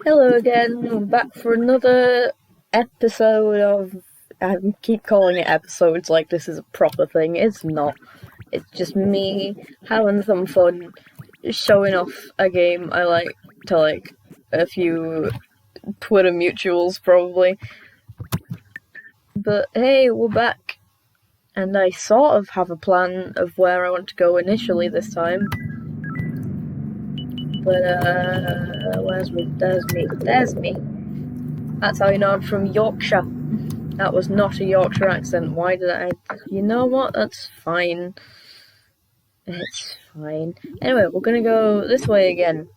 Hello again, I'm back for another episode of... I keep calling it episodes like this is a proper thing. It's not. It's just me having some fun, showing off a game I like to a few Twitter mutuals probably. But hey, we're back. And I sort of have a plan of where I want to go initially this time. But, where's me? There's me. That's how you know I'm from Yorkshire. That was not a Yorkshire accent. Why did I... You know what? That's fine. It's fine. Anyway, we're gonna go this way again.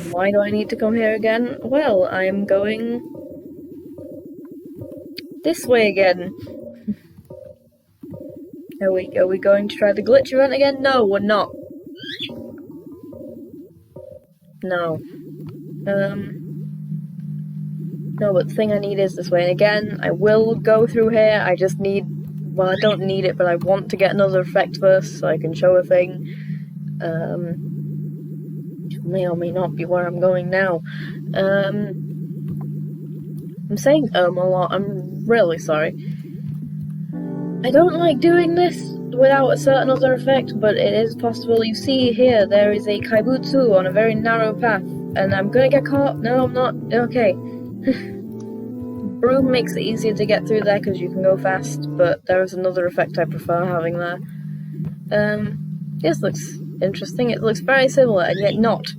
Why do I need to come here again? Well, I'm going... this way again. Are we going to try the glitch event again? No, we're not. No. No, but the thing I need is this way. And again, I will go through here. I just need... well, I don't need it, but I want to get another effect first so I can show a thing. Which may or may not be where I'm going now. I'm saying a lot. I'm really sorry. I don't like doing this without a certain other effect, but it is possible. You see here, there is a kaibutsu on a very narrow path, and I'm gonna get caught. No, I'm not. Okay. Broom makes it easier to get through there because you can go fast, but there is another effect I prefer having there. This looks interesting. It looks very similar, and yet not.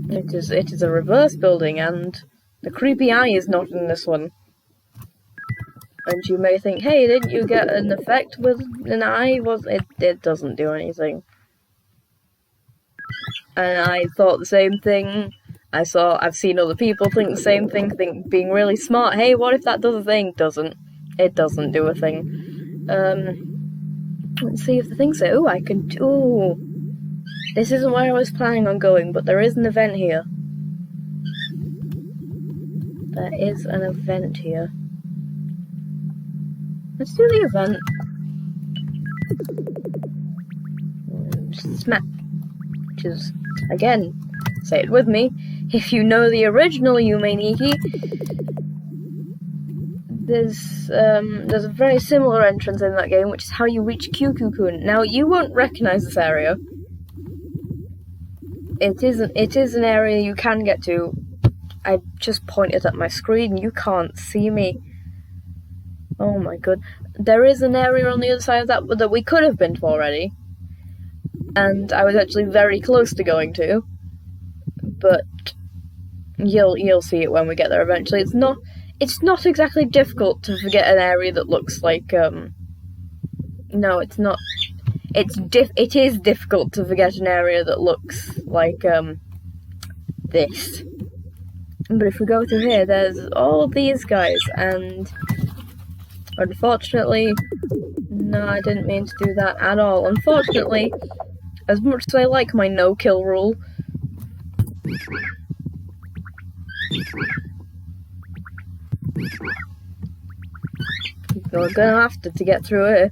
It is a reverse building, and the creepy eye is not in this one. And you may think, hey, didn't you get an effect with an eye? It doesn't do anything. And I thought the same thing. I've seen other people think the same thing, think being really smart, hey, what if that does a thing? It doesn't do a thing. Let's see if the thing says, ooh, I can, ooh. This isn't where I was planning on going, but there is an event here. There is an event here. Let's do the event. Smack. Which is, again, say it with me. If you know the original Yumeniki, there's a very similar entrance in that game, which is how you reach Kyukyu-kun. Now, you won't recognize this area. It is an area you can get to. I just pointed at my screen, you can't see me. Oh my god. There is an area on the other side of that we could have been to already. And I was actually very close to going to. But you'll see it when we get there eventually. It's not exactly difficult to forget an area that looks like no, it's not. It is difficult to forget an area that looks like this. But if we go through here, there's all these guys, and unfortunately, no, I didn't mean to do that at all. Unfortunately, as much as I like my no-kill rule, you're gonna have to get through it.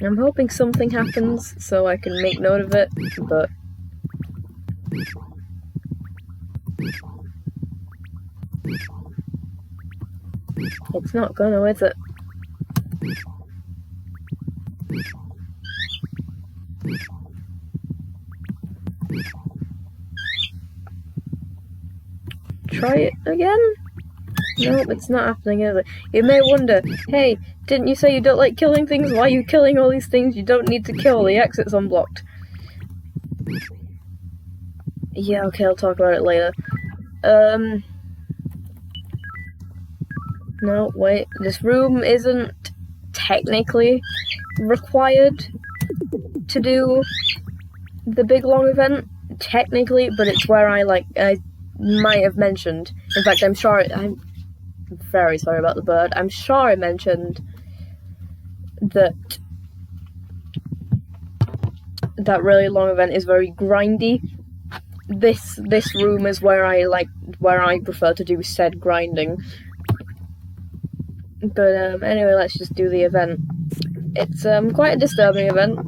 I'm hoping something happens so I can make note of it, but it's not gonna, is it? Try it again? Nope, it's not happening, is it? You may wonder, hey, didn't you say you don't like killing things? Why are you killing all these things you don't need to kill? The exit's unblocked. Yeah, okay, I'll talk about it later. No, wait, this room isn't technically required to do the big long event, technically, but it's where I might have mentioned. In fact, I'm very sorry about the bird. I'm sure I mentioned that really long event is very grindy. This room is where I prefer to do said grinding. But anyway, let's just do the event. It's quite a disturbing event.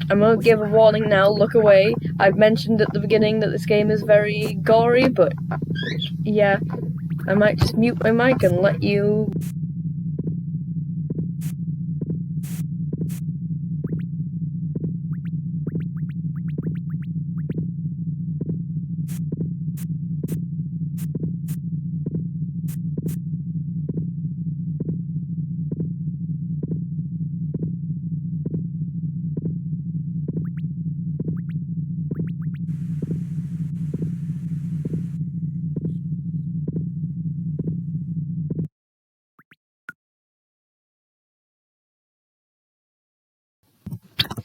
I'm gonna give a warning now, look away. I've mentioned at the beginning that this game is very gory, but yeah, I might just mute my mic and let you...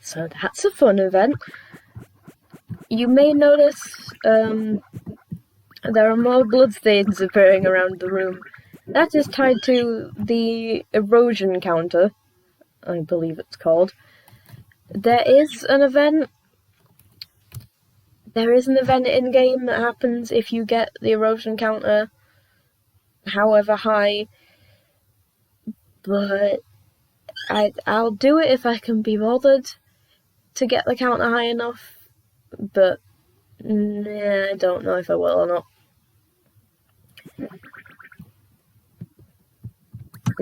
So that's a fun event. You may notice there are more bloodstains appearing around the room. That is tied to the erosion counter, I believe it's called. There is an event in-game that happens if you get the erosion counter however high, but I'll do it if I can be bothered to get the counter high enough, but I don't know if I will or not.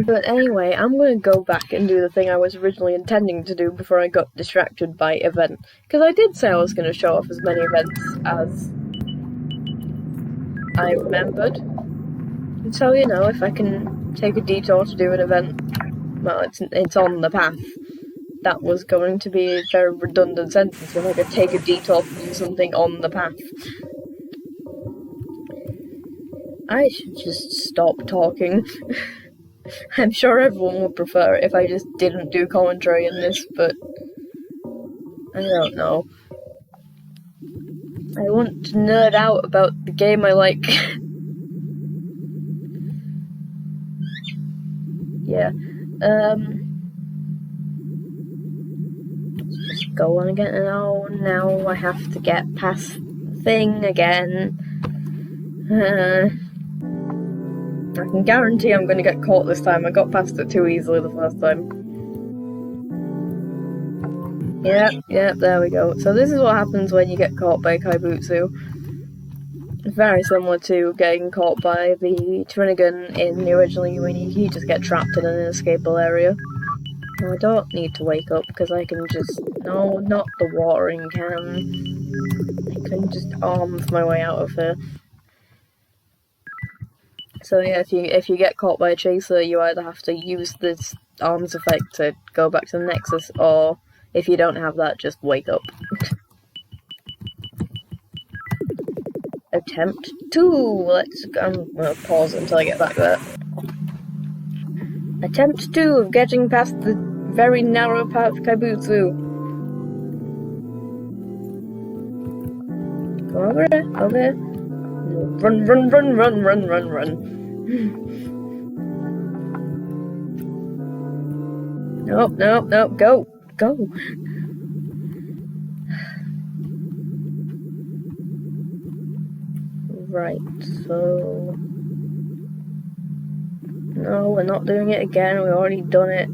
But anyway, I'm going to go back and do the thing I was originally intending to do before I got distracted by event. Because I did say I was going to show off as many events as I remembered. And so, you know, if I can take a detour to do an event, well, it's on the path. That was going to be a very redundant sentence if I could take a detour to do something on the path. I should just stop talking. I'm sure everyone would prefer it if I just didn't do commentary in this, but I don't know. I want to nerd out about the game I like. Yeah. Let's just go on again. Oh, now I have to get past the thing again. I can guarantee I'm going to get caught this time. I got past it too easily the first time. Yep, there we go. So this is what happens when you get caught by Kaibutsu. Very similar to getting caught by the Trinigan in the original Yuini. You just get trapped in an inescapable area. Now, I don't need to wake up because I can just... No, not the watering can. I can just arms my way out of here. So yeah, if you get caught by a chaser, you either have to use this arms effect to go back to the Nexus, or if you don't have that, just wake up. Attempt 2! I'm gonna pause until I get back there. Attempt 2 of getting past the very narrow path Kaibutsu. Go over here, over here. Run, run, run, run, run, run, run. Nope, nope, nope, go, go. Right, so... No, we're not doing it again, we've already done it.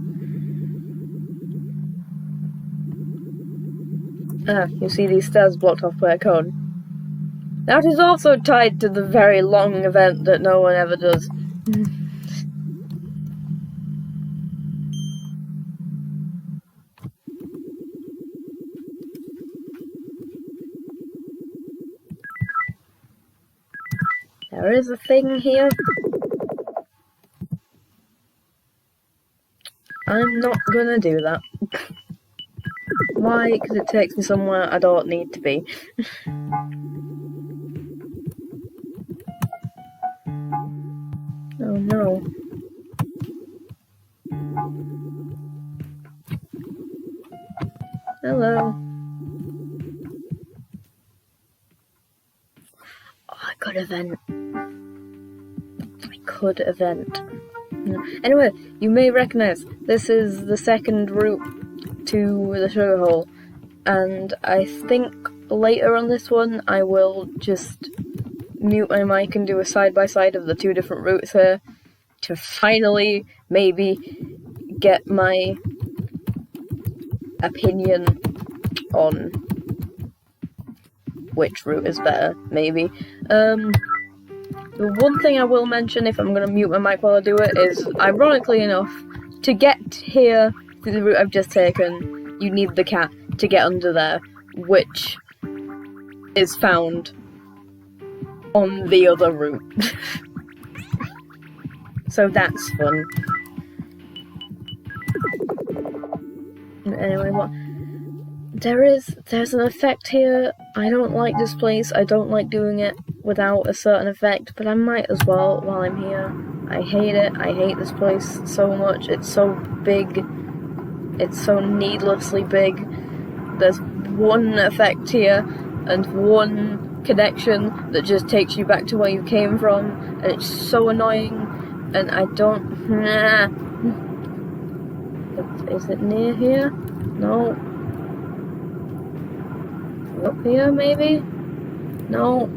Ah, you see these stairs blocked off by a cone. That is also tied to the very long event that no one ever does. There is a thing here. I'm not gonna do that. Why? Because it takes me somewhere I don't need to be. Oh no. Hello. Oh, I could event. Anyway, you may recognize this is the second route to the sugar hole, and I think later on this one I will just mute my mic and do a side-by-side of the two different routes here to finally maybe get my opinion on which route is better, maybe. The one thing I will mention, if I'm going to mute my mic while I do it, is, ironically enough, to get here through the route I've just taken, you need the cat to get under there, which is found on the other route. So that's fun. Anyway, what? There's an effect here. I don't like this place. I don't like doing it without a certain effect, but I might as well while I'm here. I hate it. I hate this place so much. It's so big. It's so needlessly big. There's one effect here and one connection that just takes you back to where you came from, and it's so annoying, and I don't... Nah. Is it near here? No. Up here, maybe? No.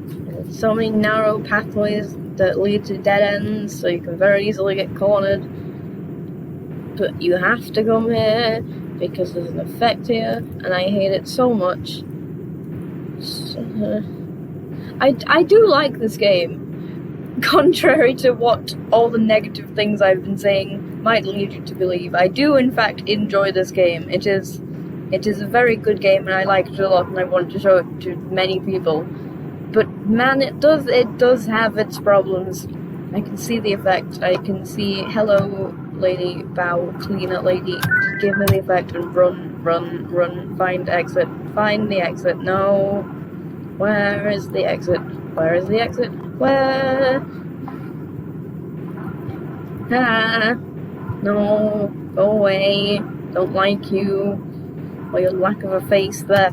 There's so many narrow pathways that lead to dead ends, so you can very easily get cornered. But you have to come here, because there's an effect here, and I hate it so much. So, I do like this game. Contrary to what all the negative things I've been saying might lead you to believe, I do in fact enjoy this game. It is a very good game, and I like it a lot, and I want to show it to many people. But man, it does have its problems. I can see the effect. I can see, hello, lady, bow, cleaner lady, give me the effect and run, run, run, find exit, find the exit, no. Where is the exit? Where is the exit? Where? Ah, no, go away, don't like you. Or your lack of a face there.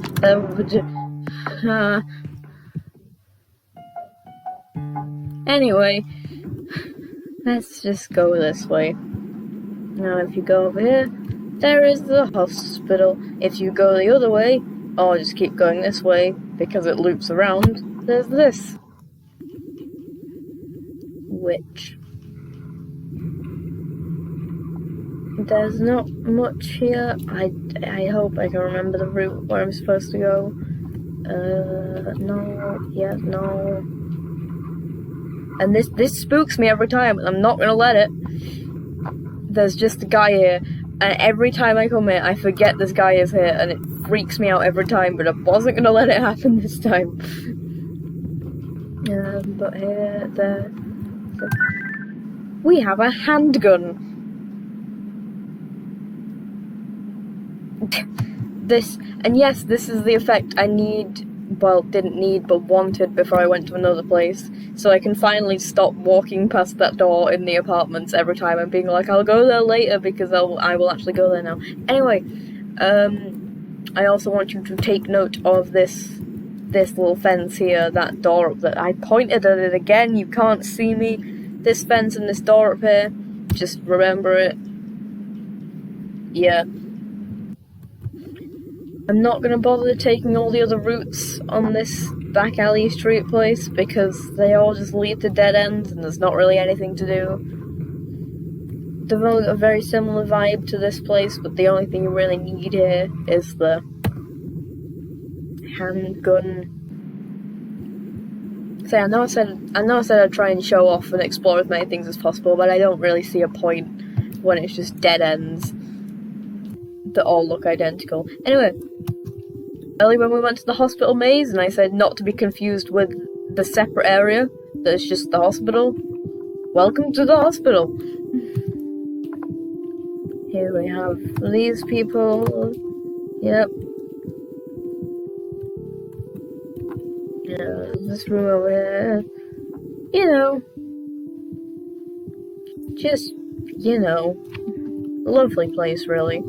Anyway, let's just go this way. Now if you go over here, there is the hospital. If you go the other way, or just keep going this way, because it loops around, there's this. Which... there's not much here. I hope I can remember the route where I'm supposed to go. No, yeah, no. And this spooks me every time, and I'm not gonna let it. There's just a guy here, and every time I come here, I forget this guy is here, and it freaks me out every time, but I wasn't gonna let it happen this time. But here, there. We have a handgun! And yes, this is the effect I didn't need, but wanted before I went to another place, so I can finally stop walking past that door in the apartments every time and being like, I'll go there later, because I will actually go there now. Anyway, I also want you to take note of this little fence here, that door up there. I pointed at it again, you can't see me. This fence and this door up here, just remember it. Yeah. I'm not going to bother taking all the other routes on this back alley street place, because they all just lead to dead ends and there's not really anything to do. They've all got a very similar vibe to this place, but the only thing you really need here is the handgun. So I know I said I'd try and show off and explore as many things as possible, but I don't really see a point when it's just dead ends that all look identical. Anyway, earlier when we went to the hospital maze, and I said not to be confused with the separate area, that it's just the hospital. Welcome to the hospital! Here we have these people. Yep. Yeah, this room over here. You know. Just, you know. Lovely place, really.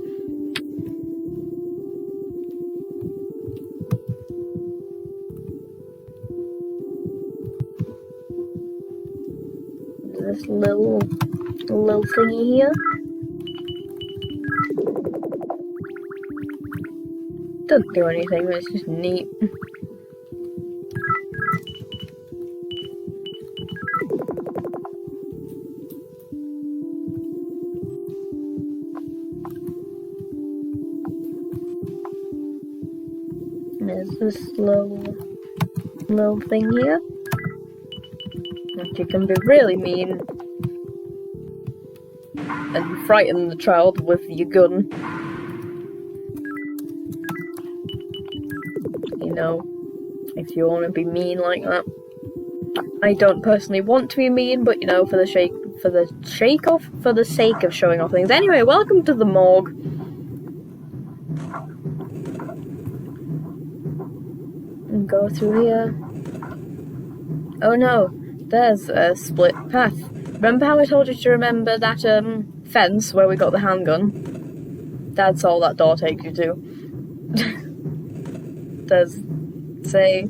This little thingy here. Doesn't do anything, but it's just neat. There's this little thing here. You can be really mean and frighten the child with your gun. You know, if you want to be mean like that. I don't personally want to be mean, but you know, for the sake of showing off things. Anyway, welcome to the morgue. And go through here. Oh no, there's a split path. Remember how I told you to remember that fence where we got the handgun? That's all that door takes you to. Does say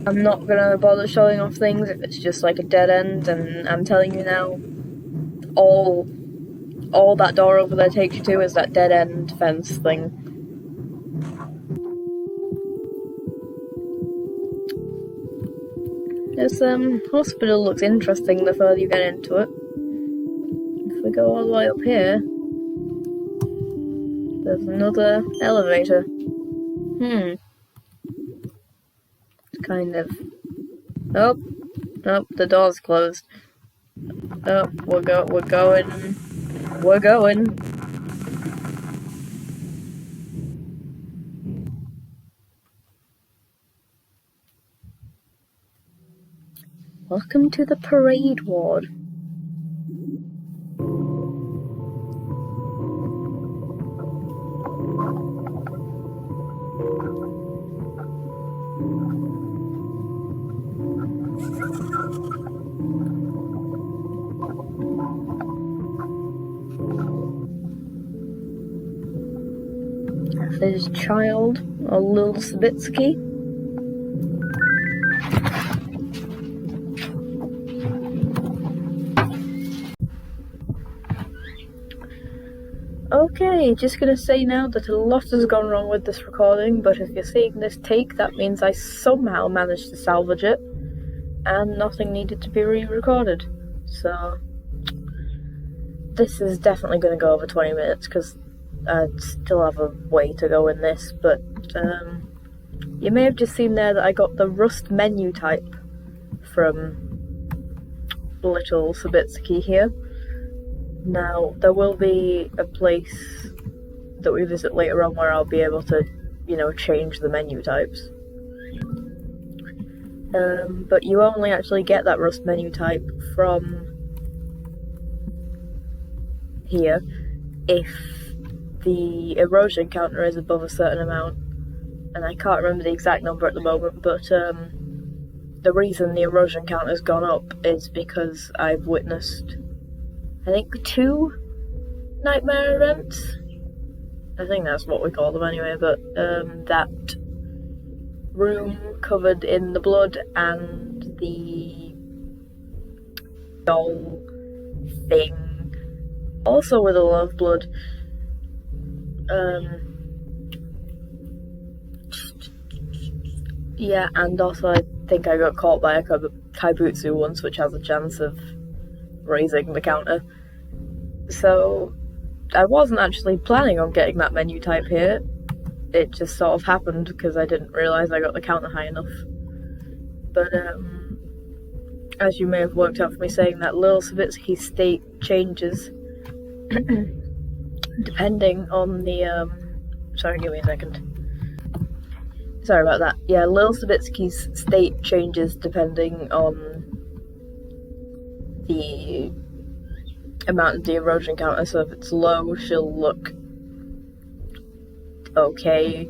I'm not gonna bother showing off things if it's just like a dead end, and I'm telling you now, all that door over there takes you to is that dead end fence thing. This hospital looks interesting the further you get into it. If we go all the way up here, there's another elevator. Kind of. Oh, the door's closed. Oh, we're going. Welcome to the parade ward. This child, a little Sabitsky. Okay, just gonna say now that a lot has gone wrong with this recording, but if you're seeing this take, that means I somehow managed to salvage it, and nothing needed to be re-recorded. So, this is definitely gonna go over 20 minutes, because I still have a way to go in this, but you may have just seen there that I got the Rust menu type from little Sabitsky here. Now, there will be a place that we visit later on where I'll be able to, you know, change the menu types. But you only actually get that Rust menu type from here if the erosion counter is above a certain amount. And I can't remember the exact number at the moment, but the reason the erosion counter has gone up is because I've witnessed, I think, 2 nightmare events. I think that's what we call them anyway, but that room covered in the blood and the doll thing, also with a lot of blood. Yeah, and also I think I got caught by a kaibutsu once, which has a chance of raising the counter. So I wasn't actually planning on getting that menu type here. It just sort of happened because I didn't realise I got the counter high enough. But as you may have worked out from me saying that, Lil Savitsky's state changes depending on the sorry, give me a second. Sorry about that. Yeah, Lil Savitsky's state changes depending on the amount of the erosion counter. So if it's low, she'll look okay.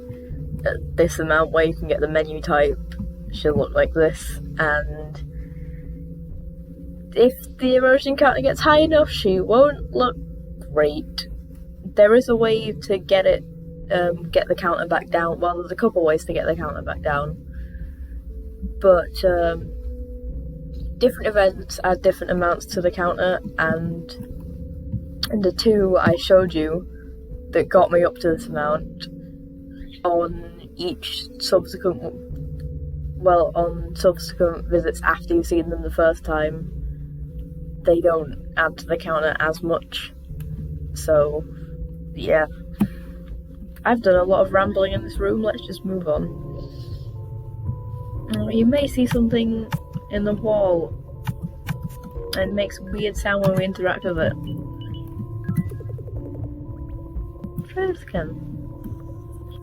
At this amount where you can get the menu type, she'll look like this. And if the erosion counter gets high enough, she won't look great. There is a way to get it, get the counter back down. Well, there's a couple ways to get the counter back down, but different events add different amounts to the counter, and the 2 I showed you that got me up to this amount on each subsequent, well, on subsequent visits after you've seen them the first time, they don't add to the counter as much. So yeah, I've done a lot of rambling in this room, let's just move on. You may see something in the wall. It makes a weird sound when we interact with it. Try this again.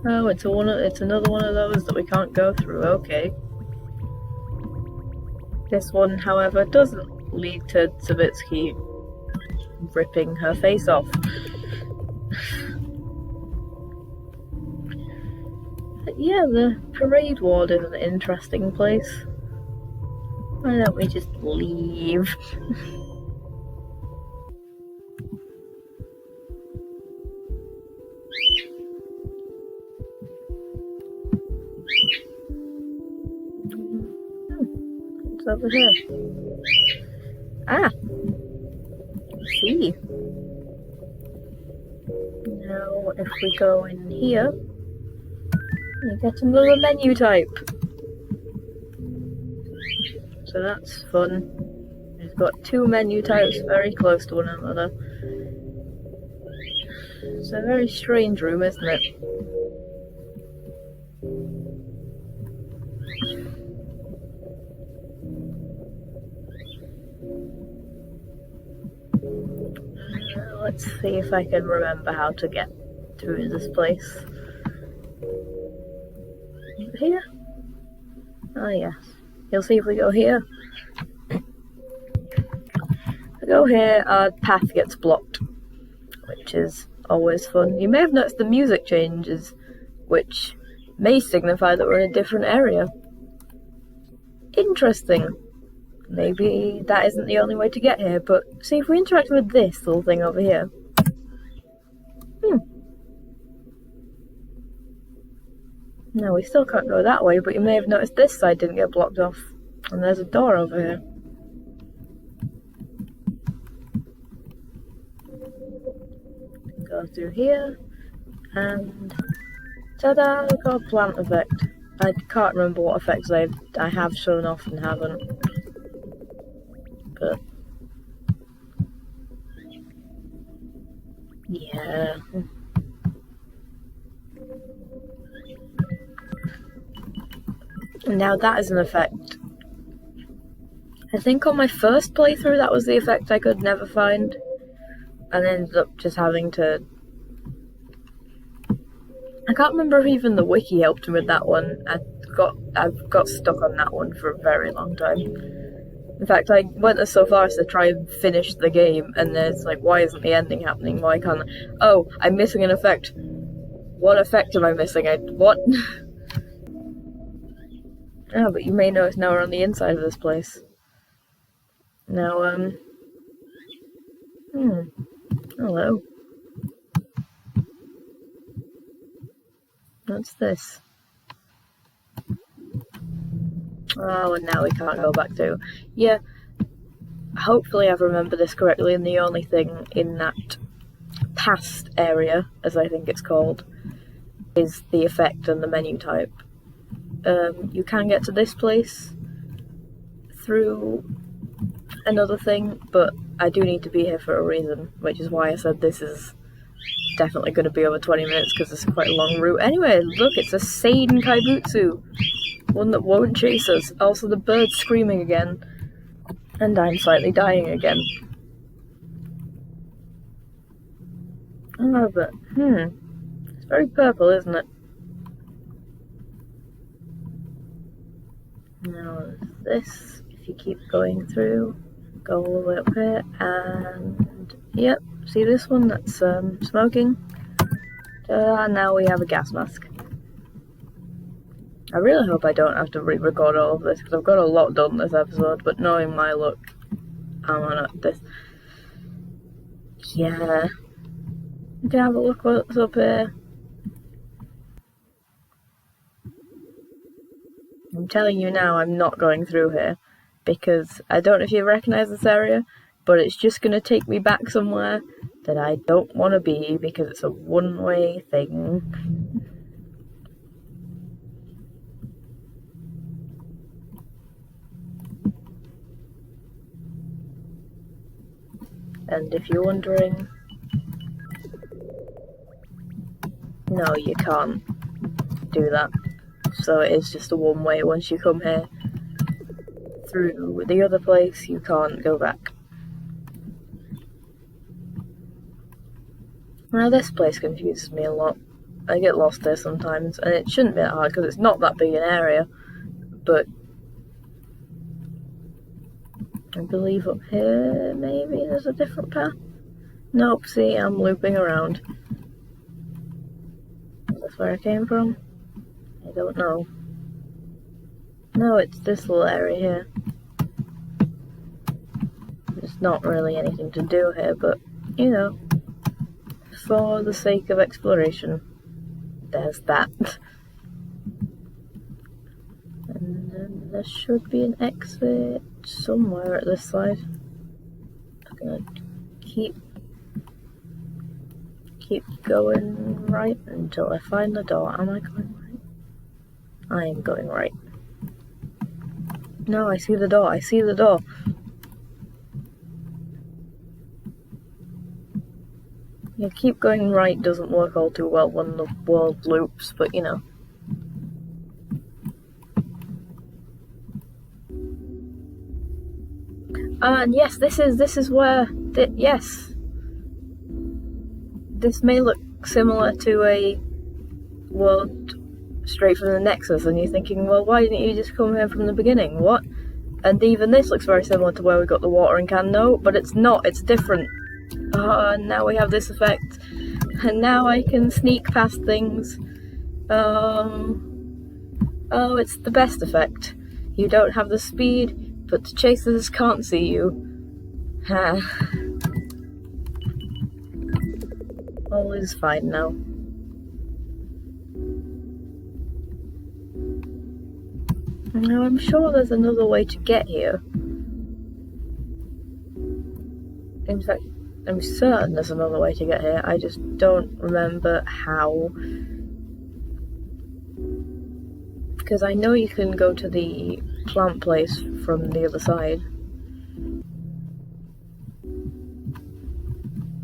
Oh, it's another one of those that we can't go through, okay. This one, however, doesn't lead to Savitsky ripping her face off. But yeah, the parade ward is an interesting place. Why don't we just leave? What's over here? Ah! See. Now, if we go in here, we get another menu type. So that's fun. We've got two menu types very close to one another. It's a very strange room, isn't it? Let's see if I can remember how to get through this place. Here? Oh yes. You'll see if we go here. If we go here, our path gets blocked, which is always fun. You may have noticed the music changes, which may signify that we're in a different area. Interesting. Maybe that isn't the only way to get here, but see if we interact with this little thing over here. No, we still can't go that way, but you may have noticed this side didn't get blocked off. And there's a door over here. Go through here, and ta-da, we've got a plant effect. I can't remember what effects I have shown off and haven't. But yeah. Now that is an effect. I think on my first playthrough that was the effect I could never find, and ended up just having to... I can't remember if even the wiki helped me with that one. I've got stuck on that one for a very long time. In fact, I went so far as to try and finish the game, and it's like, why isn't the ending happening? Why can't I? Oh, I'm missing an effect. What effect am I missing? What? Oh, but you may notice now we're on the inside of this place. Now, hello. What's this? Oh, and now we can't go back through. Yeah, hopefully I remember this correctly, and the only thing in that past area, as I think it's called, is the effect and the menu type. You can get to this place through another thing, but I do need to be here for a reason, which is why I said this is definitely going to be over 20 minutes, because it's quite a long route. Anyway, look, it's a sane kaibutsu, one that won't chase us. Also, the bird's screaming again, and I'm slightly dying again. Oh, but, it's very purple, isn't it? Now, this, if you keep going through, go all the way up here, and yep, see this one that's smoking? Now we have a gas mask. I really hope I don't have to re-record all of this, because I've got a lot done this episode, but knowing my luck, I'm on this. Yeah. You can have a look what's up here. I'm telling you now, I'm not going through here, because I don't know if you recognise this area, but it's just going to take me back somewhere that I don't want to be, because it's a one-way thing. And if you're wondering No, you can't do that. So it is just a one-way. Once you come here through the other place, you can't go back. Now this place confuses me a lot. I get lost there sometimes, and it shouldn't be that hard because it's not that big an area, but I believe up here maybe there's a different path. Nope, see, I'm looping around. Is this where I came from? I don't know. No, it's this little area here. There's not really anything to do here, but, you know, for the sake of exploration, there's that. And then there should be an exit somewhere at this side. I'm gonna keep going right until I find the door. Am I going right? I am going right. No, I see the door. I see the door. Yeah, keep going right doesn't work all too well when the world loops, but you know. And yes, this is where yes. This may look similar to a world straight from the Nexus, and you're thinking, well, why didn't you just come here from the beginning? What? And even this looks very similar to where we got the watering can. No, but it's not. It's different. And now we have this effect, and now I can sneak past things. Oh, it's the best effect. You don't have the speed, but the chasers can't see you. All is fine now. Now I'm sure there's another way to get here. In fact, I'm certain there's another way to get here. I just don't remember how. Because I know you can go to the plant place from the other side.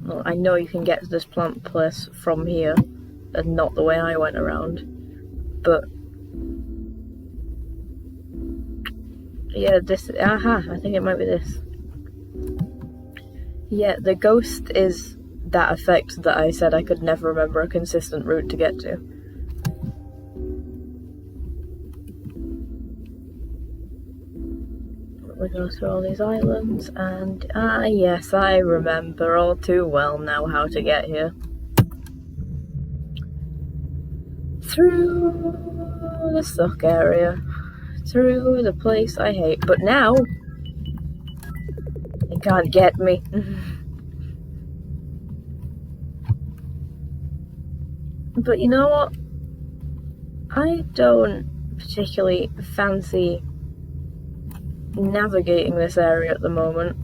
Well, I know you can get to this plant place from here, and not the way I went around. But yeah, this. Aha! I think it might be this. Yeah, the ghost is that effect that I said I could never remember a consistent route to get to. We go through all these islands, and yes, I remember all too well now how to get here. Through the suck area, through the place I hate, but now they can't get me. But you know what? I don't particularly fancy navigating this area at the moment,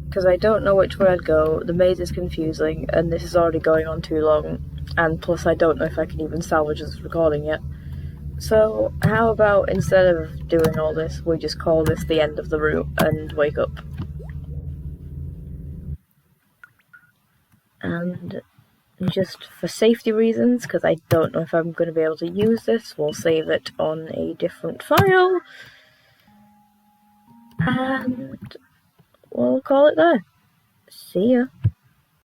because I don't know which way I'd go. The maze is confusing, and this is already going on too long, and plus I don't know if I can even salvage this recording yet. So how about, instead of doing all this, we just call this the end of the route and wake up. And just for safety reasons, because I don't know if I'm going to be able to use this, we'll save it on a different file. And we'll call it there. See ya.